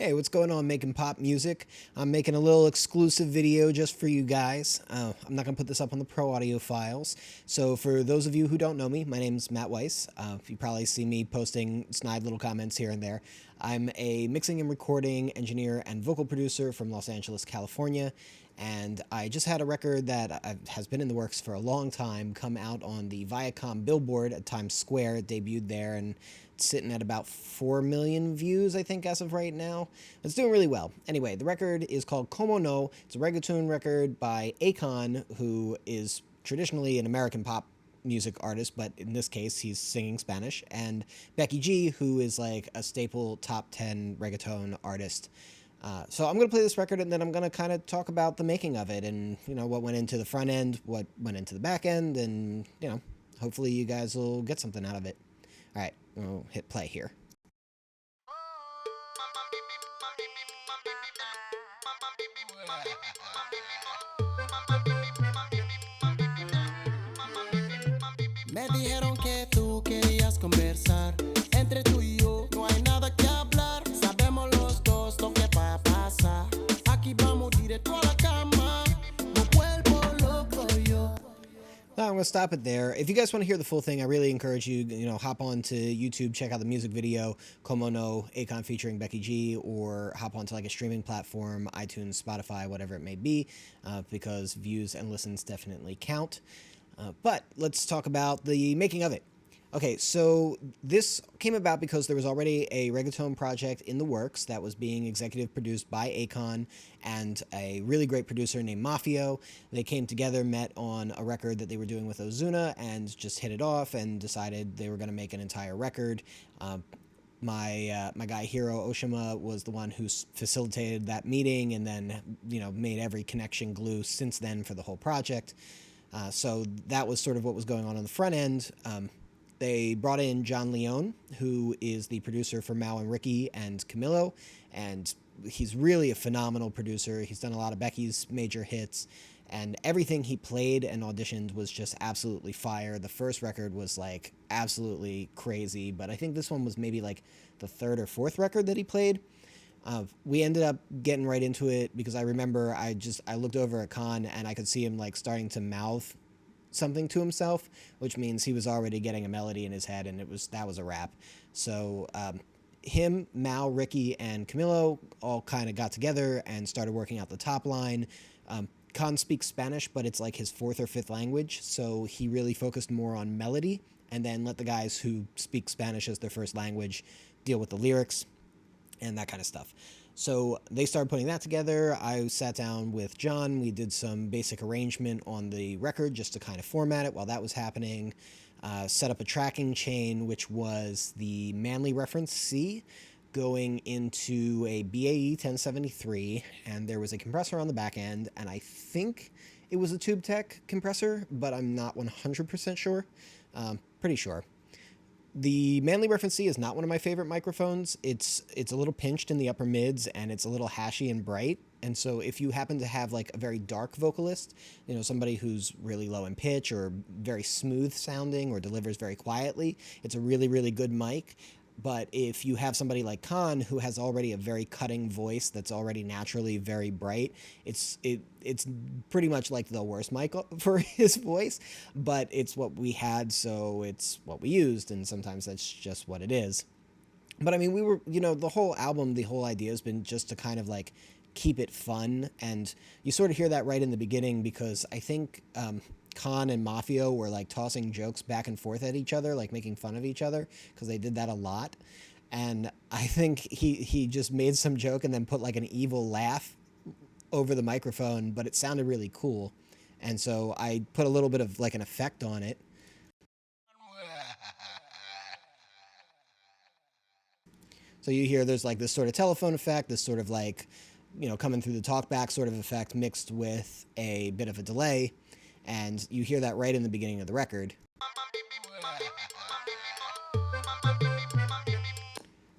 Hey, what's going on, making pop music? I'm making a little exclusive video just for you guys. I'm not going to put this up on the pro audio files. So for those of you who don't know me, my name's Matt Weiss. You probably see me posting snide little comments here and there. I'm a mixing and recording engineer and vocal producer from Los Angeles, California. And I just had a record that has been in the works for a long time come out on the Viacom billboard at Times Square. It debuted there and it's sitting at about 4 million views, I think, as of right now. It's doing really well. Anyway, the record is called Como No. It's a reggaeton record by Akon, who is traditionally an American pop music artist, but in this case, he's singing Spanish, and Becky G, who is like a staple top 10 reggaeton artist. So I'm going to play this record, and then I'm going to kind of talk about the making of it and, what went into the front end, what went into the back end, and, hopefully you guys will get something out of it. All right, we'll hit play here. Me dijeron que tú querías conversar. Entre tú y yo no hay nada que hablar. Sabemos los dos lo que va a pasar. Aquí vamos directo a la cama. Me vuelvo loco yo. Now I'm going to stop it there. If you guys want to hear the full thing, I really encourage you, hop on to YouTube, check out the music video, Como No, Akon featuring Becky G, or hop onto like a streaming platform, iTunes, Spotify, whatever it may be, because views and listens definitely count. But let's talk about the making of it. Okay, so this came about because there was already a reggaeton project in the works that was being executive produced by Akon and a really great producer named Mafio. They came together, met on a record that they were doing with Ozuna, and just hit it off and decided they were going to make an entire record. My guy Hiro Oshima was the one who facilitated that meeting and then, made every connection glue since then for the whole project. So that was sort of what was going on the front end. They brought in John Leone, who is the producer for Mau and Ricky and Camilo, and he's really a phenomenal producer. He's done a lot of Becky's major hits, and everything he played and auditioned was just absolutely fire. The first record was like absolutely crazy, but I think this one was maybe like the third or fourth record that he played. We ended up getting right into it because I remember I looked over at Khan and I could see him like starting to mouth something to himself, which means he was already getting a melody in his head, and that was a wrap. So him, Mau, Ricky, and Camilo all kind of got together and started working out the top line. Khan speaks Spanish, but it's like his fourth or fifth language, so he really focused more on melody and then let the guys who speak Spanish as their first language deal with the lyrics and that kind of stuff. So they started putting that together. I sat down with John. We did some basic arrangement on the record just to kind of format it while that was happening. Set up a tracking chain, which was the Manly reference C going into a BAE 1073, and there was a compressor on the back end, and I think it was a Tube Tech compressor, but I'm not 100% sure. Pretty sure. The Manly Reference C is not one of my favorite microphones. It's a little pinched in the upper mids, and it's a little hashy and bright. And so if you happen to have like a very dark vocalist, somebody who's really low in pitch or very smooth sounding or delivers very quietly, it's a really, really good mic. But if you have somebody like Khan, who has already a very cutting voice that's already naturally very bright, it's pretty much like the worst mic for his voice, but it's what we had, so it's what we used, and sometimes that's just what it is. But I mean, we were, the whole album, the whole idea has been just to kind of like keep it fun, and you sort of hear that right in the beginning because I think Khan and Mafio were like tossing jokes back and forth at each other, like making fun of each other, because they did that a lot. And I think he just made some joke and then put like an evil laugh over the microphone, but it sounded really cool. And so I put a little bit of like an effect on it. So you hear there's like this sort of telephone effect, this sort of like, coming through the talkback sort of effect mixed with a bit of a delay. And you hear that right in the beginning of the record.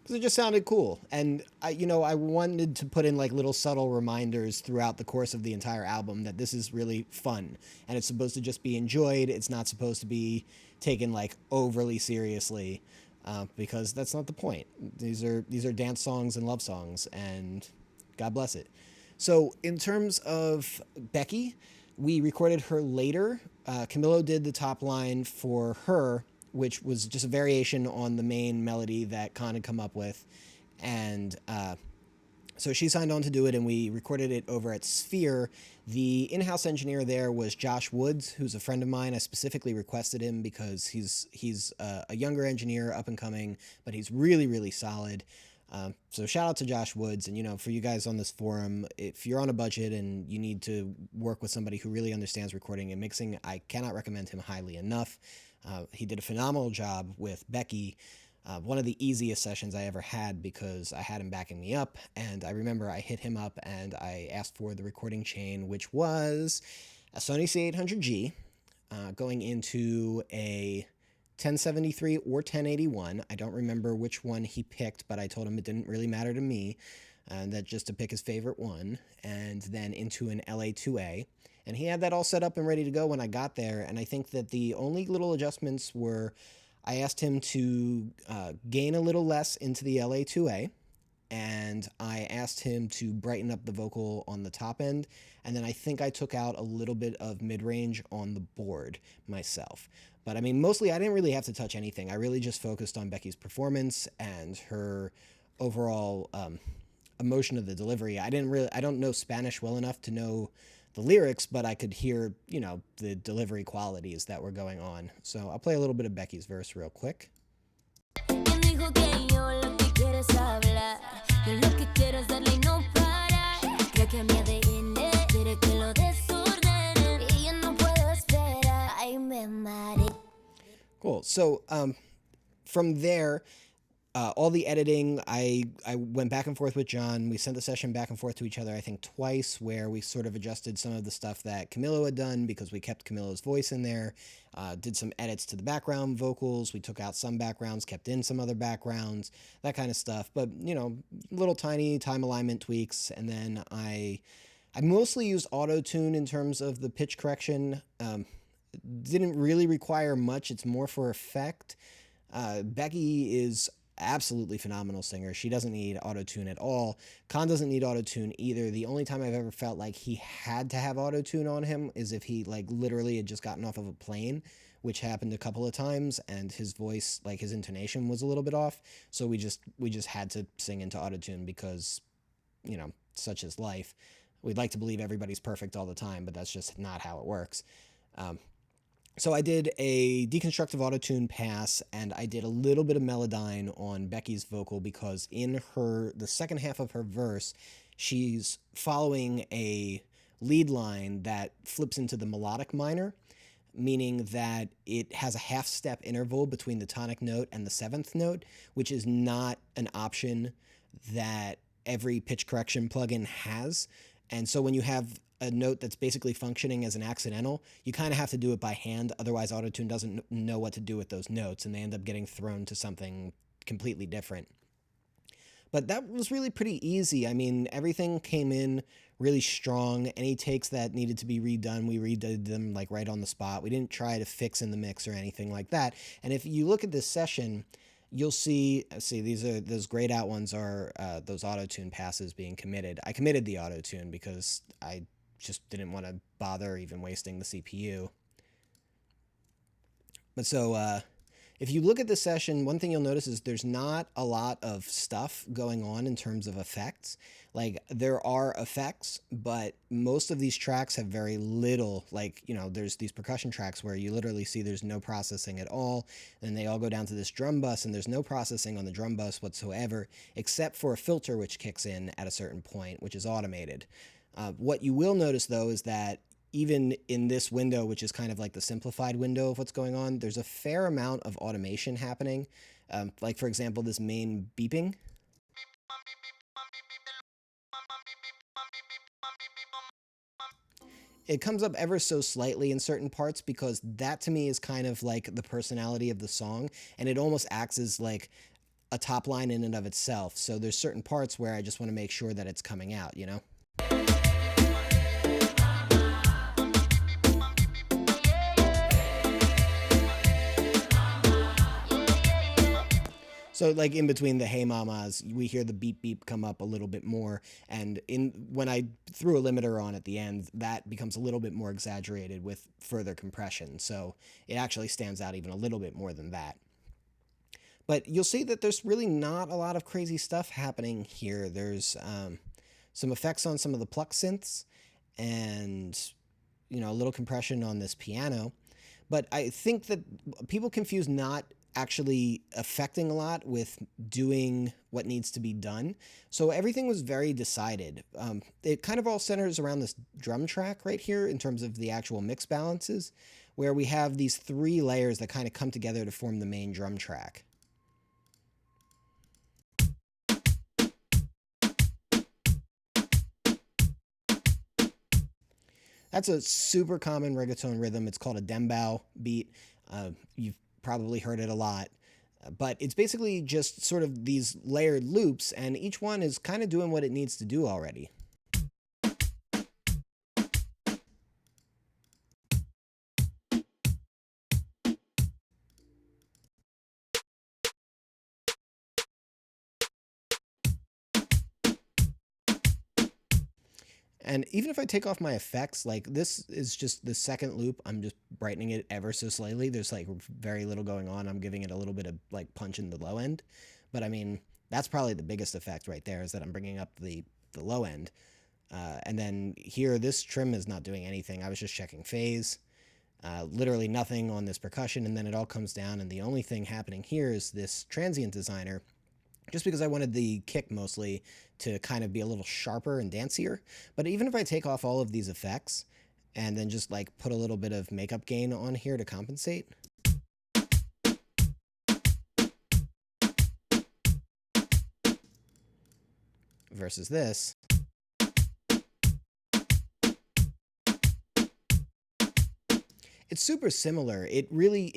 Because it just sounded cool. And, I wanted to put in like little subtle reminders throughout the course of the entire album that this is really fun. And it's supposed to just be enjoyed. It's not supposed to be taken like overly seriously. because that's not the point. These are dance songs and love songs, and God bless it. So in terms of Becky, we recorded her later. Camilo did the top line for her, which was just a variation on the main melody that Khan had come up with. And so she signed on to do it, and we recorded it over at Sphere. The in-house engineer there was Josh Woods, who's a friend of mine. I specifically requested him because he's a younger engineer, up and coming, but he's really, really solid. So shout out to Josh Woods. And, for you guys on this forum, if you're on a budget and you need to work with somebody who really understands recording and mixing, I cannot recommend him highly enough. He did a phenomenal job with Becky. One of the easiest sessions I ever had because I had him backing me up, and I remember I hit him up and I asked for the recording chain, which was a Sony C800G going into a 1073 or 1081. I don't remember which one he picked, but I told him it didn't really matter to me, and that just to pick his favorite one, and then into an LA2A. And he had that all set up and ready to go when I got there, and I think that the only little adjustments were I asked him to gain a little less into the LA2A, and I asked him to brighten up the vocal on the top end, and then I think I took out a little bit of mid-range on the board myself. But I mean, mostly I didn't really have to touch anything. I really just focused on Becky's performance and her overall emotion of the delivery. I don't know Spanish well enough to know the lyrics, but I could hear, the delivery qualities that were going on. So I'll play a little bit of Becky's verse real quick. Cool. So from there, all the editing, I went back and forth with John. We sent the session back and forth to each other, I think twice, where we sort of adjusted some of the stuff that Camilo had done because we kept Camilo's voice in there, did some edits to the background vocals. We took out some backgrounds, kept in some other backgrounds, that kind of stuff. But, little tiny time alignment tweaks. And then I mostly used auto-tune in terms of the pitch correction. Didn't really require much. It's more for effect. Becky is absolutely phenomenal singer. She doesn't need auto-tune at all. Khan doesn't need auto-tune either. The only time I've ever felt like he had to have auto-tune on him is if he literally had just gotten off of a plane, which happened a couple of times, and his voice, his intonation was a little bit off. So we just had to sing into auto-tune because, such is life. We'd like to believe everybody's perfect all the time, but that's just not how it works. So I did a deconstructive auto-tune pass, and I did a little bit of Melodyne on Becky's vocal because in the second half of her verse, she's following a lead line that flips into the melodic minor, meaning that it has a half-step interval between the tonic note and the seventh note, which is not an option that every pitch correction plugin has. And so when you have a note that's basically functioning as an accidental, you kind of have to do it by hand. Otherwise, Autotune doesn't know what to do with those notes, and they end up getting thrown to something completely different. But that was really pretty easy. I mean, everything came in really strong. Any takes that needed to be redone, we redid them right on the spot. We didn't try to fix in the mix or anything like that. And if you look at this session, you'll see those grayed out ones are those auto-tune passes being committed. I committed the auto-tune because I just didn't want to bother even wasting the CPU. But so if you look at the session, one thing you'll notice is there's not a lot of stuff going on in terms of effects. There are effects, but most of these tracks have very little. There's these percussion tracks where you literally see there's no processing at all, and they all go down to this drum bus, and there's no processing on the drum bus whatsoever, except for a filter which kicks in at a certain point, which is automated. What you will notice, though, is that even in this window, which is kind of the simplified window of what's going on, there's a fair amount of automation happening. For example, this main beeping. It comes up ever so slightly in certain parts because that, to me, is kind of the personality of the song, and it almost acts as a top line in and of itself. So there's certain parts where I just want to make sure that it's coming out, So like in between the hey mamas, we hear the beep beep come up a little bit more, and in when I threw a limiter on at the end, that becomes a little bit more exaggerated with further compression. So it actually stands out even a little bit more than that. But you'll see that there's really not a lot of crazy stuff happening here. There's some effects on some of the pluck synths, and a little compression on this piano. But I think that people confuse not actually affecting a lot with doing what needs to be done. So everything was very decided. It kind of all centers around this drum track right here in terms of the actual mix balances, where we have these three layers that kind of come together to form the main drum track. That's a super common reggaeton rhythm. It's called a dembow beat. You've probably heard it a lot. But it's basically just sort of these layered loops, and each one is kind of doing what it needs to do already. And even if I take off my effects, like this is just the second loop, I'm just brightening it ever so slightly. There's like very little going on. I'm giving it a little bit of like punch in the low end. But I mean, that's probably the biggest effect right there, is that I'm bringing up the low end. And then here, this trim is not doing anything. I was just checking phase. Literally nothing on this percussion, and then it all comes down, and the only thing happening here is this transient designer, just because I wanted the kick mostly to kind of be a little sharper and dancier. But even if I take off all of these effects and then just like put a little bit of makeup gain on here to compensate, versus this, it's super similar. It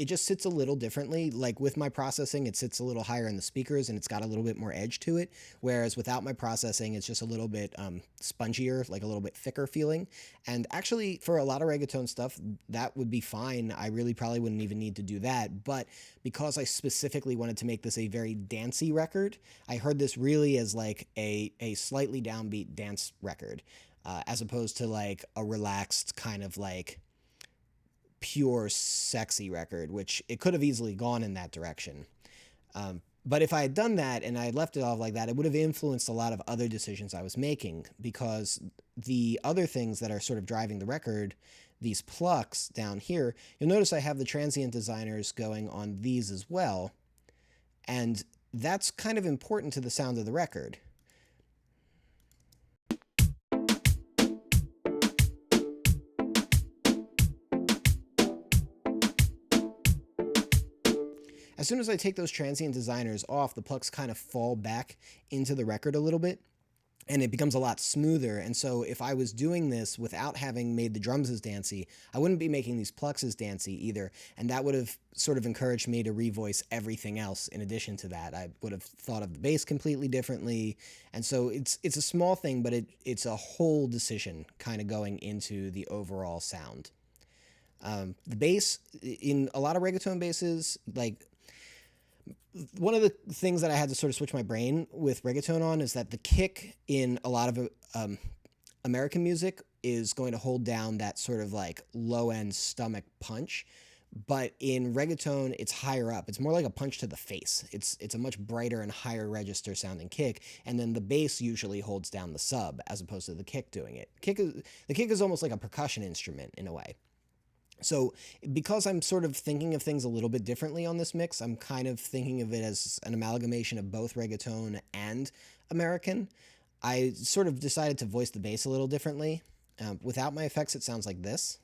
just sits a little differently. Like with my processing, it sits a little higher in the speakers and it's got a little bit more edge to it. Whereas without my processing, it's just a little bit spongier, like a little bit thicker feeling. And actually, for a lot of reggaeton stuff, that would be fine. I really probably wouldn't even need to do that. But because I specifically wanted to make this a very dancey record, I heard this really as like a slightly downbeat dance record, as opposed to like a relaxed kind of like pure sexy record, which it could have easily gone in that direction. But if I had done that and I had left it off like that, it would have influenced a lot of other decisions I was making, because the other things that are sort of driving the record, these plucks down here, you'll notice I have the transient designers going on these as well, and that's kind of important to the sound of the record. As soon as I take those transient designers off, the plucks kind of fall back into the record a little bit, and it becomes a lot smoother. And so if I was doing this without having made the drums as dancey, I wouldn't be making these plucks as dancey either. And that would have sort of encouraged me to revoice everything else in addition to that. I would have thought of the bass completely differently. And so it's a small thing, but it's a whole decision kind of going into the overall sound. The bass, in a lot of reggaeton basses, like, one of the things that I had to sort of switch my brain with reggaeton on is that the kick in a lot of American music is going to hold down that sort of like low end stomach punch. But in reggaeton, it's higher up. It's more like a punch to the face. It's a much brighter and higher register sounding kick. And then the bass usually holds down the sub as opposed to the kick doing it. The kick is almost like a percussion instrument in a way. So because I'm sort of thinking of things a little bit differently on this mix, I'm kind of thinking of it as an amalgamation of both reggaeton and American. I sort of decided to voice the bass a little differently. Without my effects, it sounds like this.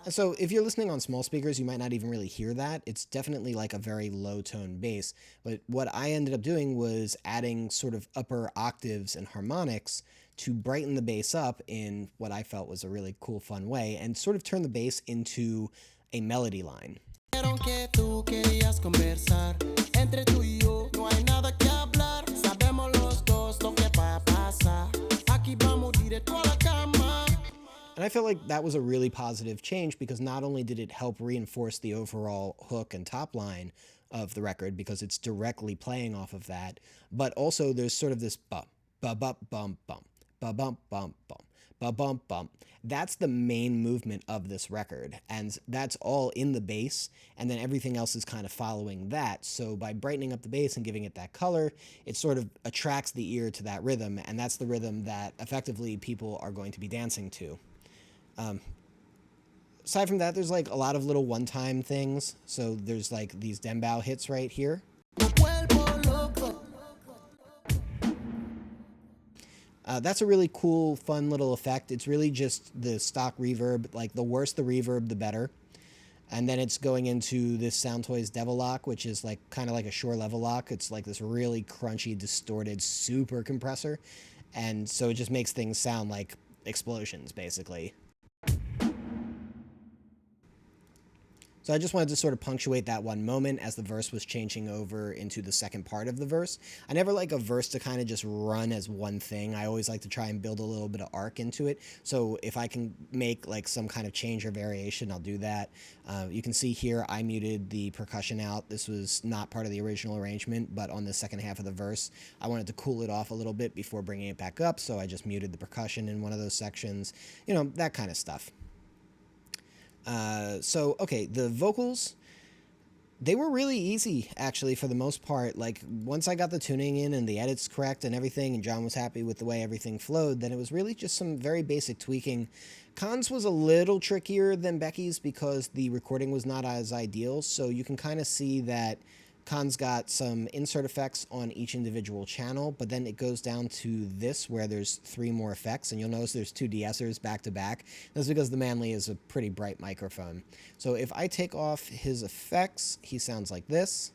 So if you're listening on small speakers, you might not even really hear that. It's definitely like a very low tone bass. But what I ended up doing was adding sort of upper octaves and harmonics to brighten the bass up in what I felt was a really cool, fun way, and sort of turn the bass into a melody line. And I felt like that was a really positive change because not only did it help reinforce the overall hook and top line of the record because it's directly playing off of that, but also there's sort of this bump, bump, bump, bump, bump, bump, bump, bump, bump, bump, bump. That's the main movement of this record, and that's all in the bass, and then everything else is kind of following that. So by brightening up the bass and giving it that color, it sort of attracts the ear to that rhythm, and that's the rhythm that effectively people are going to be dancing to. Aside from that, there's like a lot of little one-time things. So there's like these dembow hits right here. That's a really cool, fun little effect. It's really just the stock reverb. Like the worse the reverb, the better. And then it's going into this Sound Toys Devil Lock, which is like kind of like a Shure level lock. It's like this really crunchy, distorted, super compressor. And so it just makes things sound like explosions, basically. So I just wanted to sort of punctuate that one moment as the verse was changing over into the second part of the verse. I never like a verse to kind of just run as one thing. I always like to try and build a little bit of arc into it. So if I can make like some kind of change or variation, I'll do that. You can see here I muted the percussion out. This was not part of the original arrangement, but on the second half of the verse, I wanted to cool it off a little bit before bringing it back up. So I just muted the percussion in one of those sections, you know, that kind of stuff. Okay, the vocals, they were really easy, actually, for the most part. Like, once I got the tuning in and the edits correct and everything, and John was happy with the way everything flowed, then it was really just some very basic tweaking. Akon's was a little trickier than Becky's because the recording was not as ideal, so you can kind of see that Akon's got some insert effects on each individual channel, but then it goes down to this where there's 3 more effects, and you'll notice there's 2 de-essers back to back. That's because the Manley is a pretty bright microphone. So if I take off his effects, he sounds like this.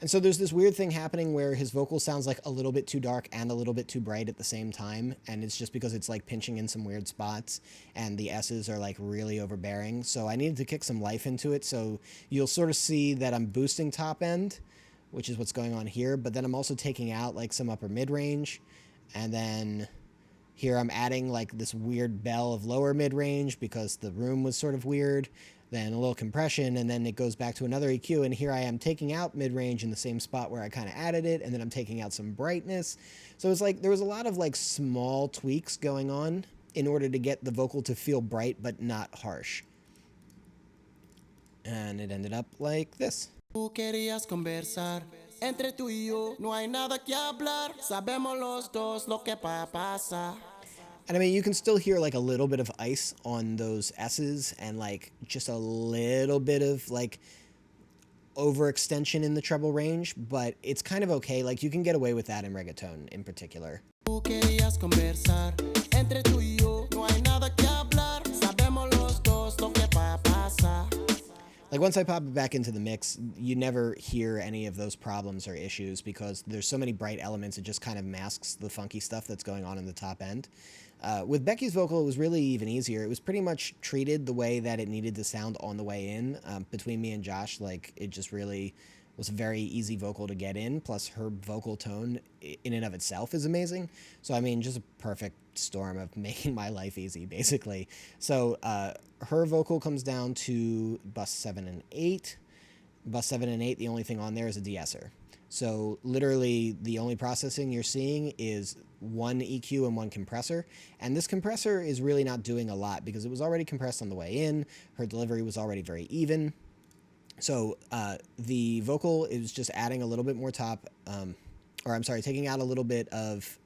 And so there's this weird thing happening where his vocal sounds like a little bit too dark and a little bit too bright at the same time. And it's just because it's like pinching in some weird spots and the S's are like really overbearing. So I needed to kick some life into it. So you'll sort of see that I'm boosting top end, which is what's going on here. But then I'm also taking out like some upper mid range. And then here I'm adding like this weird bell of lower mid range because the room was sort of weird. Then a little compression, and then it goes back to another EQ, and here I am taking out mid-range in the same spot where I kind of added it, and then I'm taking out some brightness. So it's like there was a lot of like small tweaks going on in order to get the vocal to feel bright but not harsh. And it ended up like this. Entre tú y yo no hay nada que hablar. Sabemos los dos lo que pasa. And I mean, you can still hear like a little bit of ice on those S's and like just a little bit of like overextension in the treble range, but it's kind of okay. Like you can get away with that in reggaeton in particular. Like once I pop it back into the mix, you never hear any of those problems or issues because there's so many bright elements, it just kind of masks the funky stuff that's going on in the top end. With Becky's vocal, it was really even easier. It was pretty much treated the way that it needed to sound on the way in. Between me and Josh, like it just really was a very easy vocal to get in. Plus her vocal tone in and of itself is amazing. So I mean, just a perfect storm of making my life easy, basically. So her vocal comes down to bus 7 and 8. Bus 7 and 8, the only thing on there is a de-esser. So literally the only processing you're seeing is one EQ and one compressor. And this compressor is really not doing a lot because it was already compressed on the way in. Her delivery was already very even. So the vocal is just adding a little bit more top, taking out a little bit of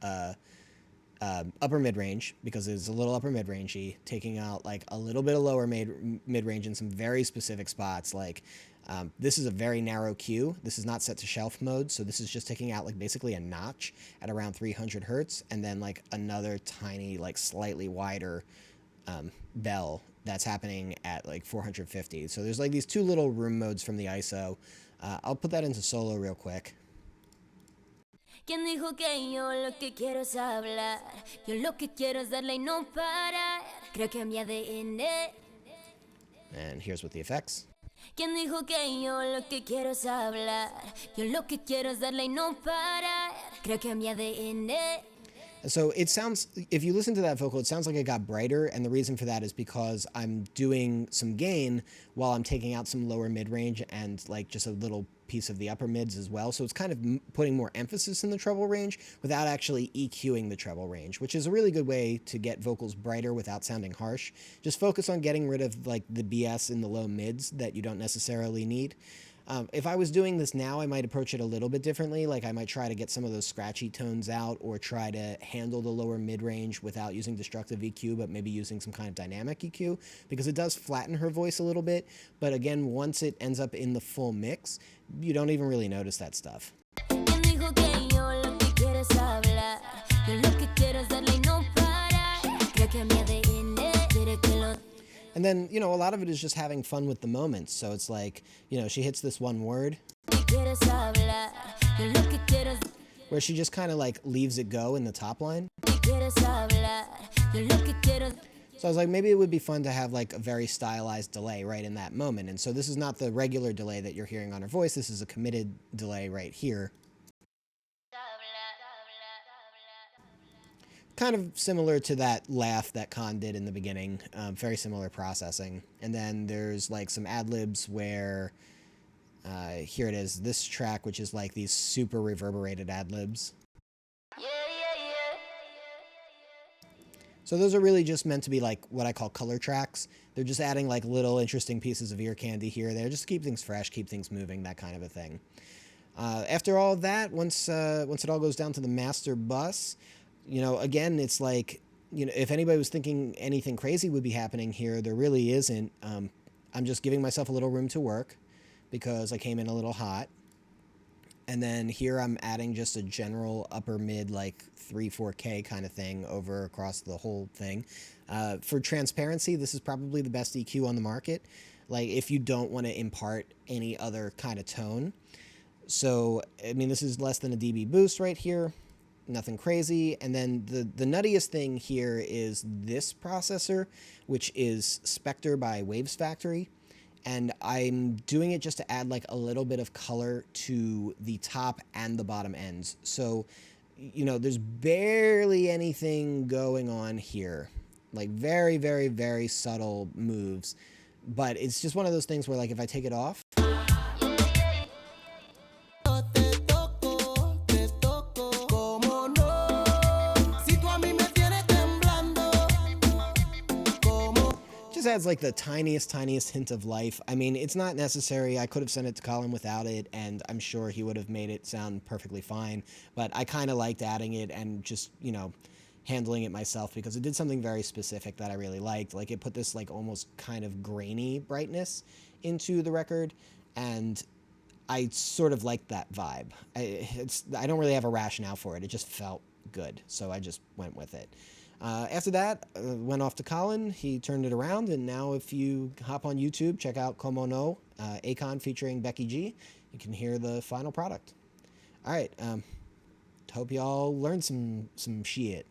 upper mid-range because it's a little upper mid-rangey, taking out like a little bit of lower mid-range in some very specific spots. Like this is a very narrow Q. This is not set to shelf mode, so this is just taking out like basically a notch at around 300 hertz, and then like another tiny, like slightly wider bell that's happening at like 450. So there's like these 2 little room modes from the ISO. I'll put that into solo real quick. ¿Quién dijo que yo lo que quiero es hablar? Yo lo que quiero es darle y no parar. Creo que mi ADN. And here's with the effects. ¿Quién dijo que yo lo que quiero es hablar? Yo lo que quiero es darle y no parar. Creo que mi ADN. So it sounds, if you listen to that vocal, it sounds like it got brighter, and the reason for that is because I'm doing some gain while I'm taking out some lower mid-range and like just a little piece of the upper mids as well. So it's kind of putting more emphasis in the treble range without actually EQing the treble range, which is a really good way to get vocals brighter without sounding harsh. Just focus on getting rid of like the BS in the low mids that you don't necessarily need. If I was doing this now, I might approach it a little bit differently. Like I might try to get some of those scratchy tones out, or try to handle the lower mid-range without using destructive EQ, but maybe using some kind of dynamic EQ, because it does flatten her voice a little bit. But again, once it ends up in the full mix, you don't even really notice that stuff. And then, you know, a lot of it is just having fun with the moments. So it's like, you know, she hits this one word where she just kind of like leaves it go in the top line. So I was like, maybe it would be fun to have like a very stylized delay right in that moment. And so this is not the regular delay that you're hearing on her voice. This is a committed delay right here. Kind of similar to that laugh that Akon did in the beginning. Very similar processing. And then there's like some ad-libs where, here it is, this track, which is like these super reverberated ad-libs. So those are really just meant to be like what I call color tracks. They're just adding like little interesting pieces of ear candy here or there, just to keep things fresh, keep things moving, that kind of a thing. After all of that, once it all goes down to the master bus, you know, again, it's like, you know, if anybody was thinking anything crazy would be happening here, there really isn't. I'm just giving myself a little room to work because I came in a little hot. And then here I'm adding just a general upper mid, like 3-4K kind of thing over across the whole thing. For transparency, this is probably the best EQ on the market. Like if you don't want to impart any other kind of tone. So, I mean, this is less than a dB boost right here. Nothing crazy. And then the nuttiest thing here is this processor, which is Spectre by Waves Factory. And I'm doing it just to add like a little bit of color to the top and the bottom ends. So, you know, there's barely anything going on here. Like very, very, very subtle moves. But it's just one of those things where like if I take it off, just adds like the tiniest hint of life. I mean, it's not necessary. I could have sent it to Colin without it, and I'm sure he would have made it sound perfectly fine. But I kind of liked adding it and just, you know, handling it myself because it did something very specific that I really liked. Like it put this like almost kind of grainy brightness into the record, and I sort of liked that vibe. I don't really have a rationale for it. It just felt good, so I just went with it. After that, went off to Colin. He turned it around, and now if you hop on YouTube, check out Como No, Akon featuring Becky G, you can hear the final product. All right, hope y'all learned some shit.